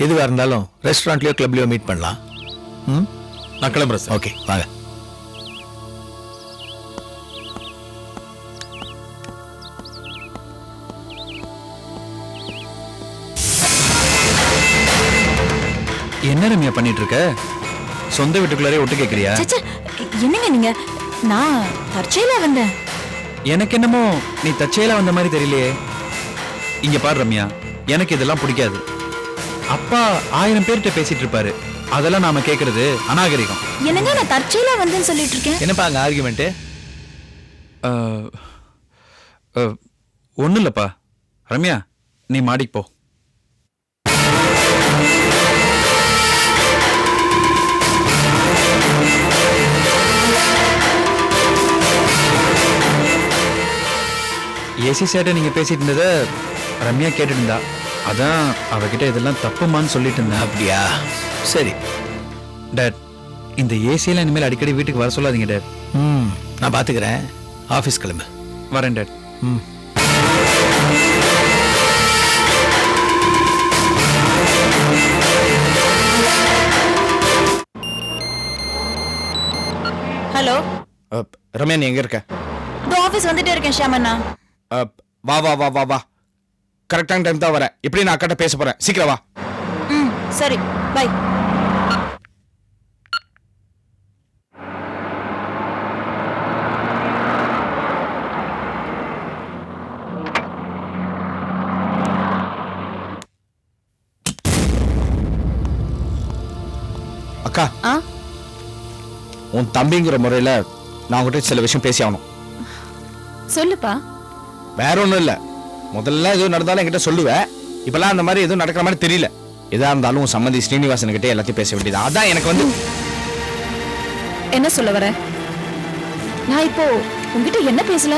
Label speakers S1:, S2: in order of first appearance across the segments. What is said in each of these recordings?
S1: எதுவாக இருந்தாலும் ரெஸ்டாரண்ட்லயோ கிளப்லயோ மீட் பண்ணலாம். ம்,
S2: நான் கிளம்புறேன் சார்.
S1: ஓகே வாங்க.
S3: என்ன ரம்யா பண்ணிட்டு இருக்க? சொந்த வீட்டுக்குள்ளாரே ஒட்டு கேட்கறியா?
S4: என்னங்க நீங்க? நான் தற்செயலா வந்தேன்.
S3: எனக்கு என்னமோ நீ தற்செயலா வந்த மாதிரி தெரியலையே. இங்க பாரு ரம்யா, எனக்கு இதெல்லாம் பிடிக்காது. அப்பா 1000 பேர்கிட்ட பேசிட்டு இருப்பாரு, அதெல்லாம் நாம கேட்கறது அநாகரிகம்.
S4: என்னங்க நான் தற்செயலா வந்தேன்னு சொல்லிட்டு இருக்கேன்.
S1: என்னப்பா அங்கே ஆர்குமெண்ட்டு?
S3: ஒன்றும் இல்லைப்பா. ரம்யா, நீ மாடிக்கு போ. ஏசி சேட்டை நீங்க பேசிட்டு இருந்தத ரம்யா கேட்டுட்டு இருந்தா. அதான் அவகிட்ட இதெல்லாம் தப்புமான்னு சொல்லிட்டு இருந்தேன்.
S1: அப்படியா? சரி
S3: டேட், இந்த ஏசியெல்லாம் இனிமேல் அடிக்கடி வீட்டுக்கு வர சொல்லாதீங்க டேட்.
S1: ம், நான் பார்த்துக்கிறேன். ஆஃபீஸ் கிளம்பு.
S3: வரேன் டேட்.
S1: ம்.
S4: ஹலோ
S2: ரம்யா, நீ எங்க இருக்க?
S4: ஆஃபீஸ் வந்துட்டே இருக்கேன் ஷியாமண்ணா.
S2: வா வா வா வா வா, கரெக்டான டைம் தான் வரேன். இப்படி நான் அக்காட்ட பேச போறேன், சீக்கிரம் வா.
S4: ம் சரி, பை.
S2: அக்கா, உன் தம்பிங்கிற முறையில நான் உங்ககிட்ட சில விஷயம் பேசி ஆகணும்.
S4: சொல்லுப்பா.
S2: வேற ஒண்ணும் இல்ல, முதல்ல எதுவும் நடந்தாலும் என்கிட்ட சொல்லுவேன். இப்பெல்லாம் அந்த மாதிரி எதுவும் நடக்கிற மாதிரி தெரியல. எதா இருந்தாலும் உன் சம்மந்தி ஸ்ரீனிவாசன் கிட்டே எல்லாத்தையும் பேச வேண்டியது. அதான் எனக்கு வந்து.
S4: என்ன சொல்ல வர? நான் இப்போ உங்ககிட்ட என்ன பேசல?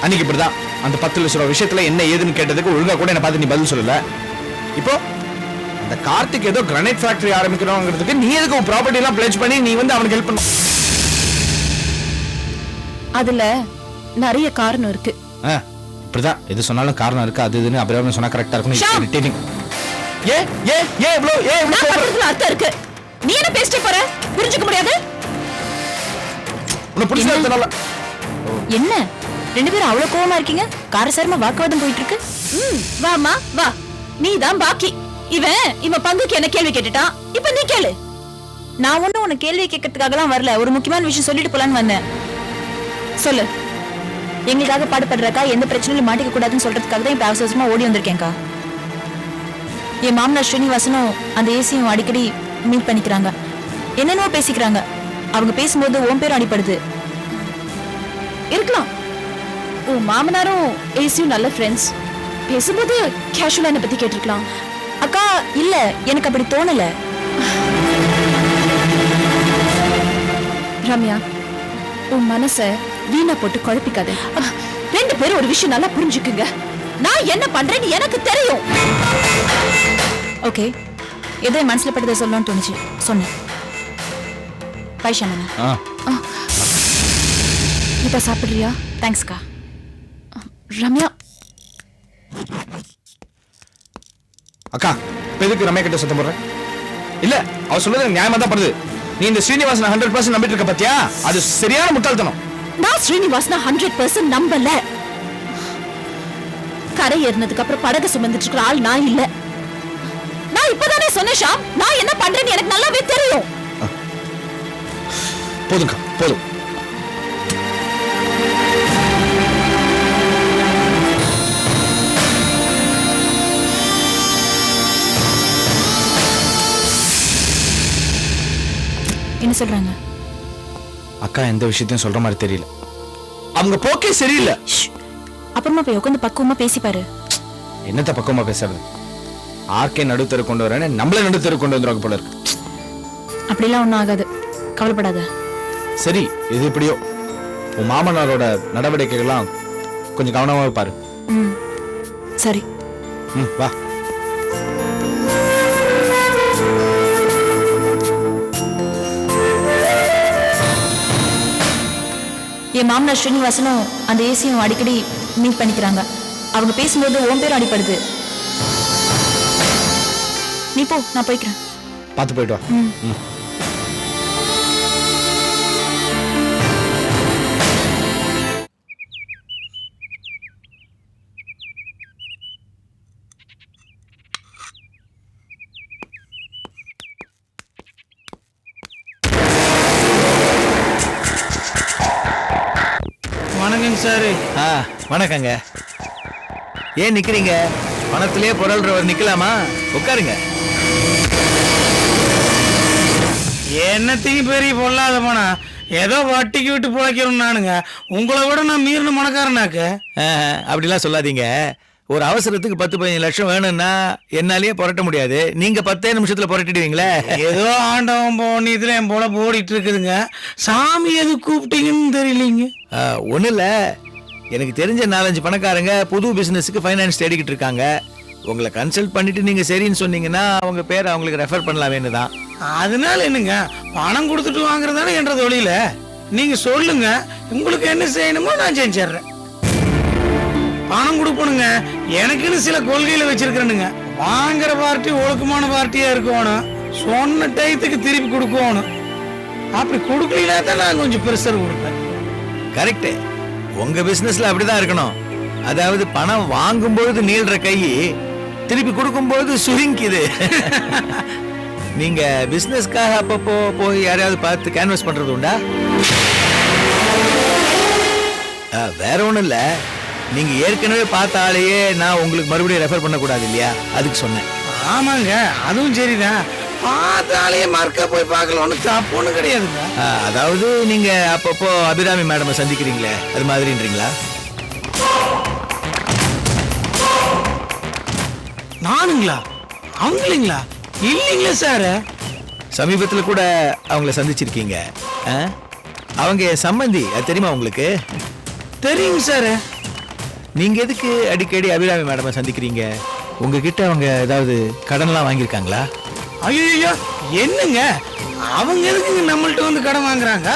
S2: அன்னைக்கு இப்படிதான் அந்த 10 லட்சம் ரூபாய் விஷயத்துல என்ன ஏதுன்னு கேட்டதுக்கு ஒழுங்கா கூட என்ன பார்த்து நீ பதில் சொல்லல. இப்போ அந்த கார்த்திக் ஏதோ கிரானைட் ஃபேக்டரி ஆரம்பிக்கணும்ங்கிறதுக்கு நீ எதுக்கு உன் ப்ராப்பர்ட்டி எல்லாம் பிளேஸ் பண்ணி நீ வந்து அவனுக்கு ஹெல்ப் பண்ண?
S4: அதுல நிறைய காரணம் இருக்கு.
S2: இப்படிதான் எது சொன்னாலும் காரணம் இருக்கு, அது இதுன்னு அப்புறம் சொன்னா கரெக்டா இருக்கும். ஏ ஏ ஏ இவ்ளோ ஏ இவ்ளோ
S4: அர்த்தம் இருக்கு. நீ என்ன பேசிட்டே போற? புரிஞ்சுக்க முடியாது.
S2: உன்னை புரிஞ்சுக்கிறதுனால
S4: என்ன ரெண்டு பேரும் அவ்வளவு கோவமா இருக்கீங்க? காரசாரமா வாக்குவாதம் போயிட்டு இருக்கு. வாமா வா, நீ தான் பாக்கி. இவன் பங்குக்கு என்ன கேள்வி கேட்டுட்டான், இப்ப நீ கேளு. நான் ஒண்ணும் உன்னை கேள்வி கேட்கறதுக்காகலாம் வரல, ஒரு முக்கியமான விஷயம் சொல்லிட்டு போலான்னு வந்தேன். சொல்லு. எங்களுக்காக பாடுபடுறக்கா, எந்த பிரச்சனையும் மாட்டிக்க கூடாதுன்னு சொல்றதுக்காக தான் இப்ப அவசரமா ஓடி வந்திருக்கேன்க்கா. என் மாமனார் ஸ்ரீனிவாசனும் அந்த ஏசியும் அடிக்கடி மீட் பண்ணிக்கிறாங்க, என்னென்னவோ பேசிக்கிறாங்க. அவங்க பேசும்போது உன் பேரும் அடிப்படுது. இருக்கலாம், உன் மாமனாரும் ஏசியும் நல்ல ஃப்ரெண்ட்ஸ், பேசும்போது கேஷுவலா என்ன பத்தி கேட்டிருக்கலாம். அக்கா இல்ல, எனக்கு அப்படி தோணல. ரம்யா, உன் மனச வீணா போட்டு குழப்பிக்காத. ரெண்டு பேரும் ஒரு விஷயம் நல்லா புரிஞ்சுக்குங்க. நான் என்ன பண்றேன்னு எனக்கு தெரியும். ஓகே, ஏதோ என் மனசுல பட்டதை சொல்லணும்னு தோணுச்சு, சொன்னேன். பைஷானா இப்ப சாப்பிடுறியா? தேங்க்ஸ்க்கா. ரம்யா.
S2: அக்கா, எதுக்கு ரம்யா கிட்ட சத்தம் போடுற? இல்ல, அவ சொல்றது நியாயமா தான் படுது. நீ இந்த ஸ்ரீனிவாசன் 100% நம்பிட்டு இருக்க பாத்தியா? அது சரியான முட்டாள்தனம்.
S4: நான் ஸ்ரீனிவாசன் 100% நம்பல. கரை ஏறினதுக்கு அப்புறம் படகு சுமந்துட்டு இருக்கிற ஆள் நான் இல்ல. நான் இப்பதானே சொன்னேன் ஷாம், நான் என்ன பண்றேன்னு எனக்கு நல்லாவே தெரியும்.
S2: போதும்க்கா, போதும்.
S4: என்ன சொல்றாங்க?
S2: அக்கா எந்த விஷயத்தையும் சொல்ற மாதிரி தெரியல. அவங்க போக்கே சரியில்லை.
S4: அப்புறமா போய் உட்காந்து பக்குவமா பேசிப்பாரு.
S2: என்னத்த பக்குவமா பேசுறது? ஆர்கே நடுத்தரு கொண்டு வரேன்னு நம்மள நடுத்தரு கொண்டு வந்துருவாங்க போல இருக்கு.
S4: அப்படிலாம் ஒன்றும் ஆகாது, கவலைப்படாத.
S2: சரி, இது இப்படியோ உன் மாமனாரோட நடவடிக்கைகள்லாம் கொஞ்சம் கவனமாக பாரு.
S4: ம் சரி.
S2: வா.
S4: என் மாமனார் ஸ்ரீனிவாசனும் அந்த ஏசியும் அடிக்கடி மீட் பண்ணிக்கிறாங்க. அவங்க பேசும்போது உன் பேரும் அடிப்படுது. நீ போ, நான் போய்க்கிறேன்.
S2: பார்த்து போயிட்டு வா.
S4: ம்.
S5: வணக்கங்க சார்.
S1: வணக்கங்க. ஏன் நிக்கிறீங்க? பணத்திலே புரள்றவர் நிக்கலாமா? உட்காருங்க.
S5: என்னத்தையும் பெரிய பொல்லாத போனா ஏதோ வட்டிக்கு விட்டு பிழைக்கிறோம் நானுங்க. உங்களை விட நான் மீறின மனக்காரனாக்க.
S1: அப்படிலாம் சொல்லாதீங்க. ஒரு அவசரத்துக்கு 10-15 லட்சம் வேணும்னா என்னாலேயே புரட்ட முடியாது. நீங்க 10 நிமிஷத்துல புரட்டிடுவீங்களே.
S5: ஏதோ ஆண்டவன் போனியத்துல என் போல ஓடிட்டு இருக்குதுங்க. சாமி எது கூப்பிட்டீங்கன்னு தெரியலீங்க.
S1: ஒன்றும் இல்லை, எனக்கு தெரிஞ்ச 4-5 பணக்காரங்க புது பிஸ்னஸுக்கு ஃபைனான்ஸ் தேடிக்கிட்டு இருக்காங்க. உங்களை கன்சல்ட் பண்ணிட்டு நீங்க சரின்னு சொன்னீங்கன்னா அவங்க பேரை அவங்களுக்கு ரெஃபர் பண்ணலாமேன்னு தான்.
S5: அதனால என்னங்க, பணம் கொடுத்துட்டு வாங்குறதானே என்ற தொழில. நீங்க சொல்லுங்க, உங்களுக்கு என்ன செய்யணுமோ நான் செஞ்சிடுறேன். பணம் கொடுக்கணுங்க, எனக்குன்னு சில கொள்கையில வச்சிருக்கிறேனுங்க. வாங்குற பார்ட்டி ஒழுக்கமான பார்ட்டியா இருக்கணும், சொன்ன டயத்துக்கு திருப்பி கொடுக்கணும். அப்படி கொடுக்கலனா தான் நான் கொஞ்சம் ப்ரெஷர் கொடுப்பேன்.
S1: கரெக்டு. உங்க பிசினஸ்ல அப்படிதான் இருக்கணும். அதாவது பணம் வாங்கும்போது நீள்ற கை திருப்பி கொடுக்கும்போது சுருங்கிது. நீங்க பிசினஸ்க்காக அப்பப்போ போய் யாரையாவது பார்த்து கேன்வஸ் பண்றது உண்டா? வேற ஒண்ணும் இல்ல, நீங்க ஏற்கனவே பார்த்த ஆளையே நான் உங்களுக்கு மறுபடியும் ரெஃபர் பண்ணக்கூடாது இல்லையா, அதுக்கு சொன்னேன்.
S5: ஆமாங்க, அதுவும் சரிதான். பார்த்தாலே மார்க்கா போய் பார்க்கலாம், ஒன்றும் தப்பு ஒன்றும் கிடையாதுங்க.
S1: அதாவது நீங்க அப்பப்போ அபிராமி மேடமை சந்திக்கிறீங்களே, அது மாதிரின்றீங்களா?
S5: நானுங்களா? அவங்களீங்களா? இல்லைங்களா சார்.
S1: சமீபத்தில் கூட அவங்கள சந்திச்சிருக்கீங்க. அவங்க சம்பந்தி, அது தெரியுமா உங்களுக்கு?
S5: தெரியுங்க சார்.
S1: நீங்க எதுக்கு அடிக்கடி அபிராமி மேடமை சந்திக்கிறீங்க? உங்ககிட்ட அவங்க ஏதாவது கடன்லாம் வாங்கியிருக்காங்களா?
S5: ஐயோ, என்னங்க அவங்க எதுக்குங்க நம்மள்ட்ட வந்து கடன் வாங்குறாங்க?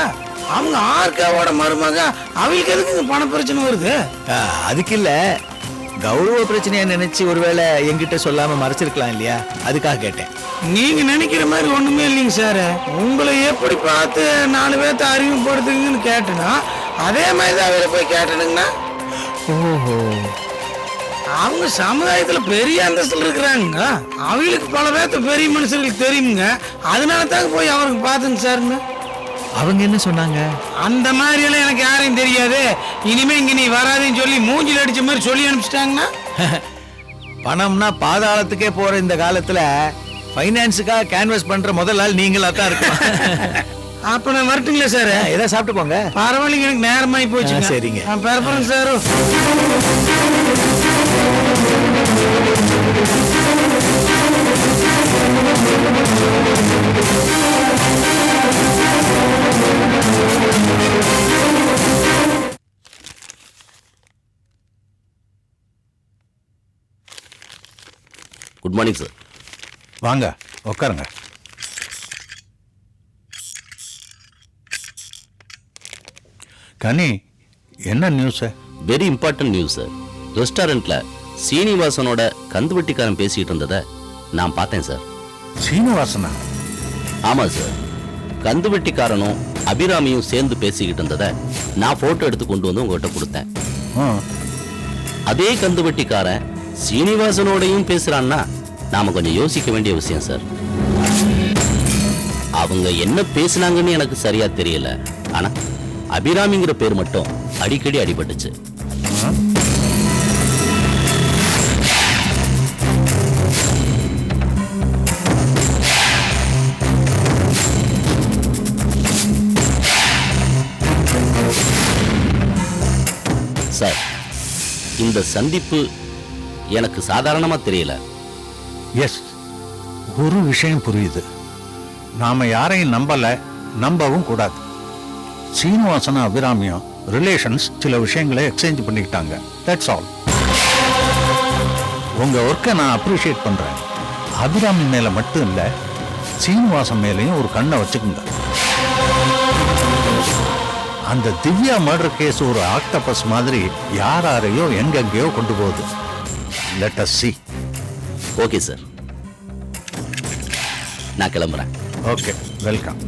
S5: அவங்க ஆர்காவோட மருமக, அவங்களுக்கு எதுக்குங்க பண பிரச்சனை வருது?
S1: அதுக்கு இல்ல, கௌரவ பிரச்சனையை நினைச்சு ஒருவேளை என்கிட்ட சொல்லாம மறைச்சிருக்கலாம் இல்லையா, அதுக்காக கேட்டேன்.
S5: நீங்க நினைக்கிற மாதிரி ஒண்ணுமே இல்லைங்க சார். உங்களை எப்படி பார்த்து 4 பேர்த்த அறிமுகப்படுத்துங்கன்னு கேட்டேன்னா அதே மாதிரி தான் அவரை போய் கேட்டனுங்கண்ணா.
S1: ஓஹோ,
S5: அவங்க சமுதாயத்துல பெரிய அந்தஸ்துல இருக்கிறாங்க. அவங்களுக்கு பல பேர்த்த பெரிய மனுஷர்களுக்கு தெரியுங்க. அதனால தாங்க போய் அவருக்கு பார்த்துங்க சார்ன்னு.
S1: அவங்க என்ன சொன்னாங்க?
S5: அந்த மாதிரி எல்லாம் எனக்கு யாரையும் தெரியாது, இனிமே இங்க நீ வராதுன்னு சொல்லி மூஞ்சில் அடிச்ச மாதிரி சொல்லி அனுப்பிச்சிட்டாங்கன்னா.
S1: பணம்னா பாதாளத்துக்கே போற இந்த காலத்துல ஃபைனான்ஸுக்காக கேன்வஸ் பண்ற முதல் ஆள் நீங்களா தான் இருக்கும்.
S5: அப்ப நான் வரட்டுங்களா சார்?
S1: ஏதாவது சாப்பிட்டு போங்க.
S5: பரவாயில்லைங்க, எனக்கு நேரமாயி போச்சு.
S1: சரிங்க,
S5: நான் பெறப்பறேங்க சார்.
S6: Good morning sir.
S7: வாங்க உட்காருங்க. கனி, என்ன news?
S6: Very important news sir. ரெஸ்டாரண்ட்ல சீனிவாசனோட கந்துவட்டிக்காரன் பேசிட்டு இருந்ததை நான் பார்த்தேன் சார்.
S7: சீனிவாசனா?
S6: ஆமா சார், கந்துவட்டிக்காரனும் அபிராமியும் சேர்ந்து பேசிக்கிட்டு இருந்ததை நான் போட்டோ எடுத்து கொண்டு வந்து உங்ககிட்ட கொடுத்தேன். அதே கந்துவட்டிக்காரன் சீனிவாசனோடையும் பேசுறான்னா நாம கொஞ்சம் யோசிக்க வேண்டிய விஷயம் சார். அவங்க என்ன பேசினாங்கன்னு எனக்கு சரியா தெரியல, ஆனா அபிராமிங்கிற பேர் மட்டும் அடிக்கடி அடிபட்டுச்சு. சார், இந்த சந்திப்பு எனக்கு சாதாரணமா தெரியல.
S7: எஸ், ஒரு விஷயம் புரியுது. நாம யாரையும் நம்பல, நம்பவும் கூடாது. சீனிவாசனும் அபிராமியும் ரிலேஷன்ஸ் சில விஷயங்களை எக்ஸ்சேஞ்ச் பண்ணிக்கிட்டாங்க. That's all. உங்க ஒர்க்கை நான் அப்ரிஷியேட் பண்றேன். அபிராமி மேல மட்டும் இல்ல, சீனிவாசன் மேலையும் ஒரு கண்ணை வச்சுக்குங்க. அந்த திவ்யா மர்டர் கேஸ் ஒரு ஆக்டோபஸ் மாதிரி யாரையோ எங்கெங்கேயோ கொண்டு போகுது. Let us see.
S6: Okay sir. நான் கிளம்புறேன்.
S7: Okay, welcome.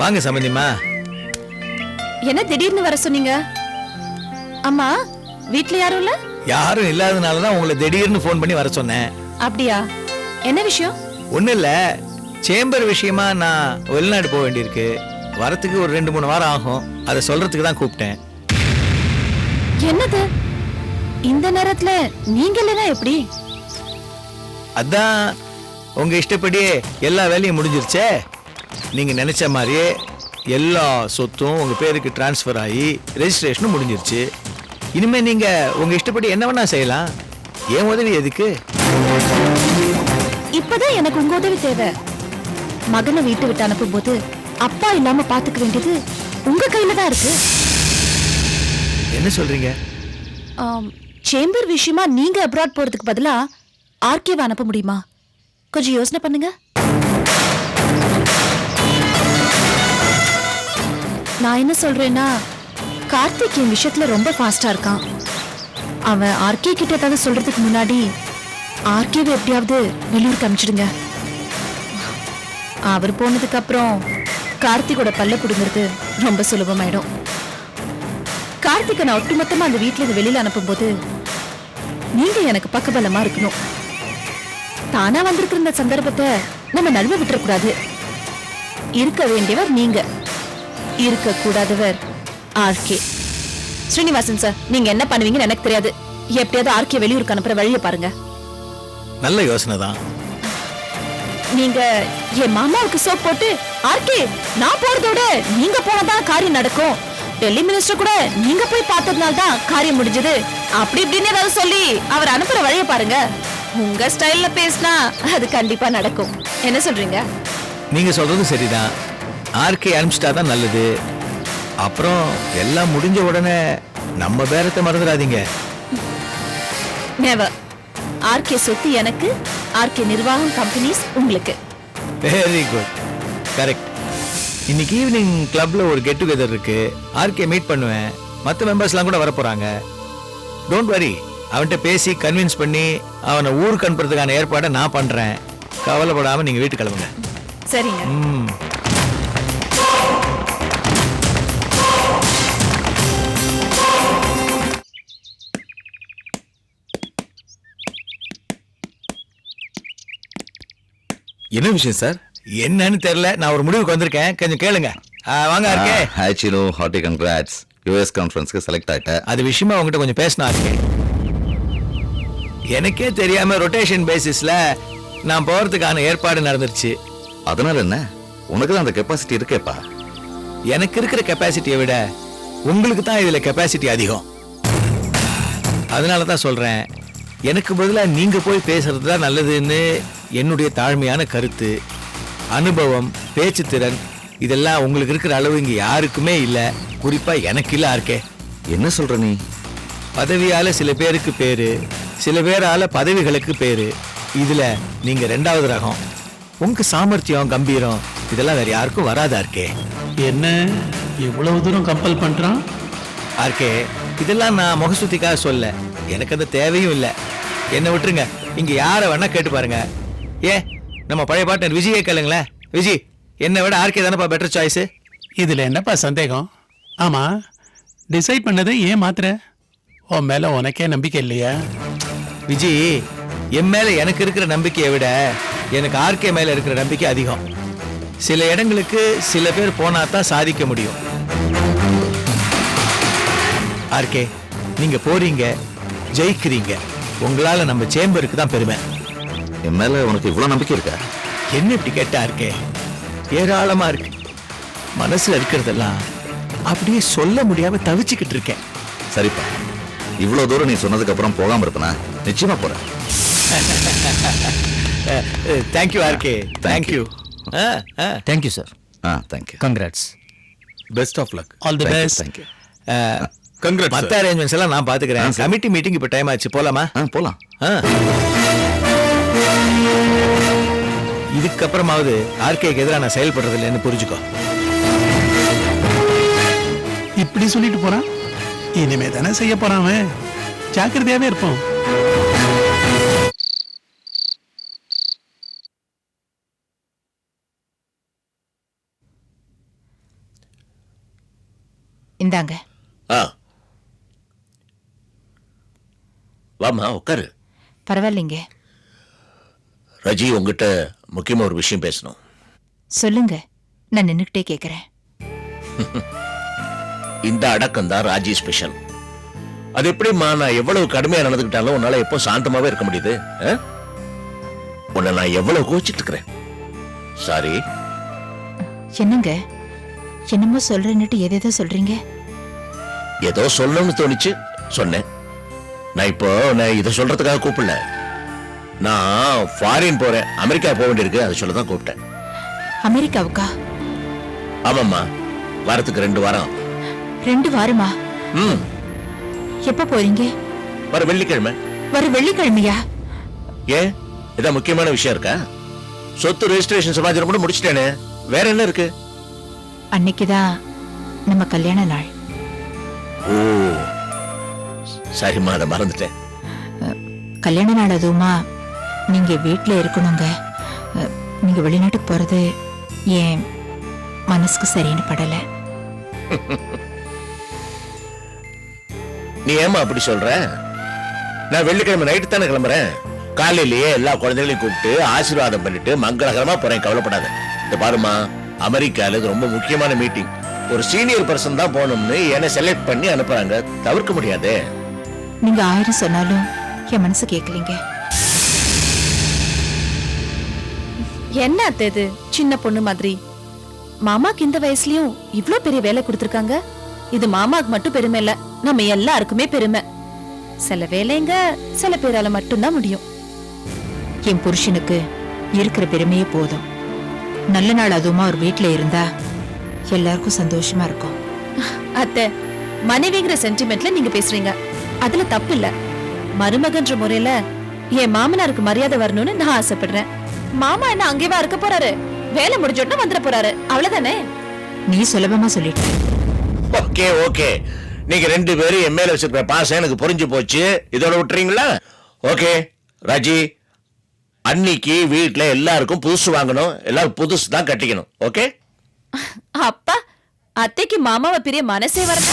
S1: வாங்க சம்பந்திமா.
S4: என்ன திடீர்னு வர சொன்னீங்க? அம்மா வீட்ல யாரும் இல்ல?
S1: யாரும் இல்லாதனால தான் உங்களை திடீர்னு ஃபோன் பண்ணி வர சொன்னேன்.
S4: அப்படியா? என்ன விஷயம்?
S1: ஒன்றும் இல்லை, சேம்பர் விஷயமா நான் வெளிநாடு போக வேண்டியிருக்கு. வரத்துக்கு ஒரு 2-3 வாரம் ஆகும். அதை சொல்றதுக்கு தான் கூப்பிட்டேன்.
S4: என்னது இந்த நேரத்துல நீங்க இல்லைன்னா எப்படி?
S1: அதான் உங்க இஷ்டப்படியே எல்லா வேலையும் முடிஞ்சிருச்சே. நீங்க நினைச்ச மாதிரியே எல்லா சொத்தும் உங்க பேருக்கு டிரான்ஸ்ஃபர் ஆகி ரெஜிஸ்ட்ரேஷனும் முடிஞ்சிருச்சு. இனிமே நீங்க உங்க இஷ்டப்படி என்ன வேணா செய்யலாம். ஏன் உதவி எதுக்கு?
S4: இப்பதான் எனக்கு உங்க உதவி தேவை. மகனை வீட்டு விட்டு அனுப்பும் போது அப்பா இல்லாம பாத்துக்க வேண்டியது உங்க கையில தான் இருக்கு.
S1: என்ன சொல்றீங்க?
S4: சேம்பர் விஷயமா நீங்க அப்ராட் போறதுக்கு பதிலா ஆர்கேவை அனுப்ப முடியுமா? கொஞ்சம் யோசனை பண்ணுங்க. நான் என்ன சொல்றேன்னா, கார்த்திக் என் விஷயத்துல ரொம்ப ஃபாஸ்டா இருக்கான். அவன் ஆர்கே கிட்ட ஏதாவது சொல்றதுக்கு முன்னாடி ஆர்கேவை எப்படியாவது வெளியூருக்கு அனுப்பிச்சிடுங்க. அவர் போனதுக்கு அப்புறம் கார்த்திகோட பல்ல புடுங்கிறது ரொம்ப சுலபமாயிடும். கார்த்திகை நான் ஒட்டுமொத்தமா அந்த வீட்டுல இருந்து வெளியில அனுப்பும்போது நீங்க எனக்கு பக்கபலமா இருக்கணும். தானா வந்திருக்கிற இந்த சந்தர்ப்பத்தை நம்ம நழுவ விட்டுறக்கூடாது. இருக்க வேண்டியவர் நீங்க, இருக்க கூடாதவர் ஆர்கே. ஸ்ரீனிவாசன் சார், நீங்க என்ன பண்ணுவீங்கன்னு எனக்கு தெரியாது. எப்படியாவது ஆர்கே வெளியூருக்கு அனுப்புற வழியை பாருங்க.
S1: நல்ல யோசனை தான்.
S4: நீங்க என் மாமாவுக்கு சோப் போட்டு ஆர்கே நான் போறதோட நீங்க போனதான் காரியம் நடக்கும், டெல்லி மினிஸ்டர் கூட நீங்க போய் பார்த்ததுனால தான் காரியம் முடிஞ்சது, அப்படி இப்படின்னு ஏதாவது சொல்லி அவர் அனுப்புற வழியை பாருங்க. உங்க ஸ்டைல்ல பேசினா அது கண்டிப்பா நடக்கும். என்ன சொல்றீங்க?
S1: நீங்க சொல்றது சரிதான். ஆர்கே அனுப்பிச்சிட்டா தான் நல்லது. அப்புறம் எல்லாம் முடிஞ்ச உடனே நம்ம பேரத்தை மறந்துடாதீங்க.
S4: நெவர். ஆர்கே சொத்து எனக்கு, ஆர்கே நிர்வாகம் கம்பெனிஸ் உங்களுக்கு.
S1: Very good, correct. இன்னைக்கு ஈவினிங் கிளப்ல ஒரு கெட் டுகெதர் இருக்கு. ஆர்கே மீட் பண்ணுவேன். மற்ற மெம்பர்ஸ்லாம் கூட வர போறாங்க. டோன்ட் வரி, அவன்கிட்ட பேசி கன்வின்ஸ் பண்ணி அவனை ஊருக்கு அனுப்புறதுக்கான ஏற்பாடை நான் பண்றேன். கவலைப்படாம நீங்க வீட்டுக்கு கிளம்புங்க.
S4: சரிங்க.
S2: என்ன விஷயம் சார்?
S1: என்னன்னு தெரியல, நான் ஒரு முடிவுக்கு வந்திருக்கேன். கொஞ்சம் கேளுங்க. வாங்க RK.
S8: Hi Sinu, hearty congrats. US கான்ஃபரன்ஸ்க்கு செலக்ட் ஆயிட்டேன்.
S1: அது விஷயமா உங்ககிட்ட கொஞ்சம் பேசினா ஆர்கே. எனக்கே தெரியாம ரொட்டேஷன் பேசிஸ்ல நான் போறதுக்கான ஏற்பாடு நடந்துருச்சு.
S8: அதனால என்ன, உனக்கு தான் அந்த கெப்பாசிட்டி இருக்கேப்பா.
S1: எனக்கு இருக்கிற கெப்பாசிட்டியை விட உங்களுக்கு தான் இதுல கெப்பாசிட்டி அதிகம். அதனால தான் சொல்றேன், எனக்கு பதிலாக நீங்க போய் பேசுறது தான் நல்லதுன்னு என்னுடைய தாழ்மையான கருத்து. அனுபவம், பேச்சு திறன் இதெல்லாம் உங்களுக்கு இருக்கிற அளவு இங்க யாருக்குமே இல்ல. குறிப்பா எனக்கு இல்ல ஆர்கே.
S8: என்ன சொல்ற நீ?
S1: பதவியால சில பேருக்கு பேரு, சில பேரால பதவிகளுக்கு பேரு. இதுல நீங்க 2வது ரகம். உங்க சாமர்த்தியம், கம்பீரம் இதெல்லாம் வேற யாருக்கும் வராது ஆர்கே.
S5: என்ன இவ்வளவு தூரம் கம்பல் பண்றான்?
S1: ஆர்கே, இதெல்லாம் நான் முகசுத்திக்காக சொல்ல, எனக்கு அந்த தேவையும் இல்லை. என்ன விட்டுருங்க. இங்க யாரை வேணா கேட்டு பாருங்க. நம்ம பழைய பார்ட்னர் விஜயை கேளுங்களேன். விஜய், என்னை விட ஆர்கே தானப்பா பெட்டர் சாய்ஸ்.
S5: இதுல என்னப்பா சந்தேகம்? ஆமா, டிசைட் பண்ணதை ஏன் மாத்துற? உன் மேல உனக்கே நம்பிக்கை இல்லையா?
S1: விஜய், என் மேல எனக்கு இருக்கிற நம்பிக்கையை விட எனக்கு ஆர்கே மேல இருக்கிற நம்பிக்கை அதிகம். சில இடங்களுக்கு சில பேர் போனா தான் சாதிக்க முடியும். ஆர்கே, நீங்க போறீங்க, ஜெயிக்கிறீங்க. உங்களால நம்ம சேம்பருக்கு தான் பெருமை.
S8: என் மேல உனக்கு இவ்வளவு நம்பிக்கை இருக்கா?
S1: என்ன இப்படி கேட்டா இருக்கே? ஏராளமா இருக்கு. மனசுல இருக்கிறதெல்லாம் அப்படியே சொல்ல முடியாம தவிச்சுக்கிட்டு இருக்கேன்.
S8: சரிப்பா, இவ்வளவு தூரம் நீ சொன்னதுக்கு அப்புறம் போகாம இருப்பனா? நிச்சயமா போறேன்.
S1: Thank you RK. Thank you.
S3: Thank you sir.
S8: Thank you.
S3: Congrats.
S2: Best of luck.
S5: All the best.
S8: Thank you.
S3: Congrats,
S1: மத்த அரேஞ்ச்மெண்ட்ஸ் எல்லாம் நான் பாத்துக்கிறேன். கமிட்டி மீட்டிங் இப்ப டைம் ஆச்சு, போலாமா?
S8: போலாம்.
S1: இதுக்கப்புறமாவது ஆர்கேக்கு எதிராக நான் செயல்படுறது இல்லைன்னு புரிஞ்சுக்கோ.
S9: இப்படி சொல்லிட்டு போறான். இனிமே தானே செய்ய போறான். ஜாக்கிரதையாவே இருப்போம்.
S4: இந்தாங்க.
S10: வாமா உட்காரு.
S4: பரவாயில்லைங்க.
S10: ரஜி, உங்ககிட்ட முக்கியமா ஒரு விஷயம் பேசணும்.
S4: சொல்லுங்க, நான் நின்னுக்கிட்டே கேக்குறேன்.
S10: இந்த அடக்கம் தான் ராஜி ஸ்பெஷல். அது எப்படிமா நான் எவ்வளவு கடுமையா நடந்துக்கிட்டாலும் உன்னால எப்போ சாந்தமாவே இருக்க முடியுது? உன்னை நான் எவ்வளவு கோச்சிட்டு இருக்கிறேன். சாரி.
S4: என்னங்க, என்னமோ சொல்றேன்னுட்டு எதேதோ சொல்றீங்க.
S10: ஏதோ சொல்லணும்னு தோணிச்சு சொன்னேன். நான் இப்போ இதை சொல்றதுக்காக கூப்பிடல. நான் ஃபாரின் போறேன், அமெரிக்கா போக வேண்டியிருக்கு, அதை சொல்லதான் கூப்பிட்டேன்.
S4: அமெரிக்காவுக்கா?
S10: ஆமாம்மா, வாரத்துக்கு 2 வாரம்.
S4: 2 வாரமா? எப்ப போறீங்க?
S10: வர வெள்ளிக்கிழமை.
S4: வர வெள்ளிக்கிழமையா?
S10: ஏன், இதான் முக்கியமான விஷயம் இருக்கா? சொத்து ரெஜிஸ்ட்ரேஷன் சமாச்சாரம் கூட முடிச்சிட்டேனே, வேற என்ன இருக்கு?
S4: அன்னைக்குதான் நம்ம கல்யாண நாள்.
S10: ஓ சரிம்மா, அதை மறந்துட்டேன்.
S4: கல்யாண நாள் அதுவுமா நீங்க வீட்டுல இருக்கணுங்க. நீங்க வெளிநாட்டுக்கு போறது என் மனசுக்கு சரின்னு படல.
S10: நீ ஏமா அப்படி சொல்ற? நான் வெள்ளிக்கிழமை நைட்டு தானே கிளம்புறேன். காலையிலேயே எல்லா குழந்தைகளையும் கூப்பிட்டு ஆசீர்வாதம் பண்ணிட்டு மங்களகரமா போறேன், கவலைப்படாத. இந்த பாருமா, அமெரிக்கால இது ரொம்ப முக்கியமான மீட்டிங். ஒரு சீனியர் பர்சன் தான் போகணும்னு என்ன செலக்ட் பண்ணி அனுப்புறாங்க, தவிர்க்க முடியாதே.
S4: நீங்க 1000 சொன்னாலும் என் மனசு கேட்கலீங்க.
S11: என்ன அத்தை இது, சின்ன பொண்ணு மாதிரி? மாமாக்கு இந்த வயசுலயும் இவ்ளோ பெரிய வேலை கொடுத்திருக்காங்க. இது மாமாக்கு மட்டும் பெருமை இல்ல, நம்ம எல்லாருக்குமே பெருமை. சில வேலைங்க சில பேரால மட்டும்தான் முடியும்.
S4: என் புருஷனுக்கு இருக்கிற பெருமையே போதும். நல்ல நாள் அதுவுமா ஒரு வீட்டுல இருந்தா எல்லாருக்கும் சந்தோஷமா இருக்கும்.
S11: அத்தை, மனைவிங்கிற சென்டிமெண்ட்ல நீங்க பேசுறீங்க, அதுல தப்பு இல்ல. மருமகன்ற முறையில என் மாமனாருக்கு மரியாதை வரணும்னு நான் ஆசைப்படுறேன். மாமா என்ன அங்கேவா இருக்க போறாரு? வேலை முடிஞ்சோடனே வந்துட போறாரு, அவ்வளவுதானே?
S4: நீ சுலபமா சொல்லிட்ட.
S10: ஓகே ஓகே, நீங்க 2 பேரும் என் மேல வச்சிருக்கிற பாசம் எனக்கு புரிஞ்சு போச்சு. இதோட விட்டுறீங்களா? ஓகே ராஜி, அன்னைக்கு வீட்டுல எல்லாருக்கும் புதுசு வாங்கணும், எல்லாரும் புதுசு தான் கட்டிக்கணும். ஓகே?
S11: அப்பா, அத்தைக்கு மாமாவை பெரிய மனசே வரல.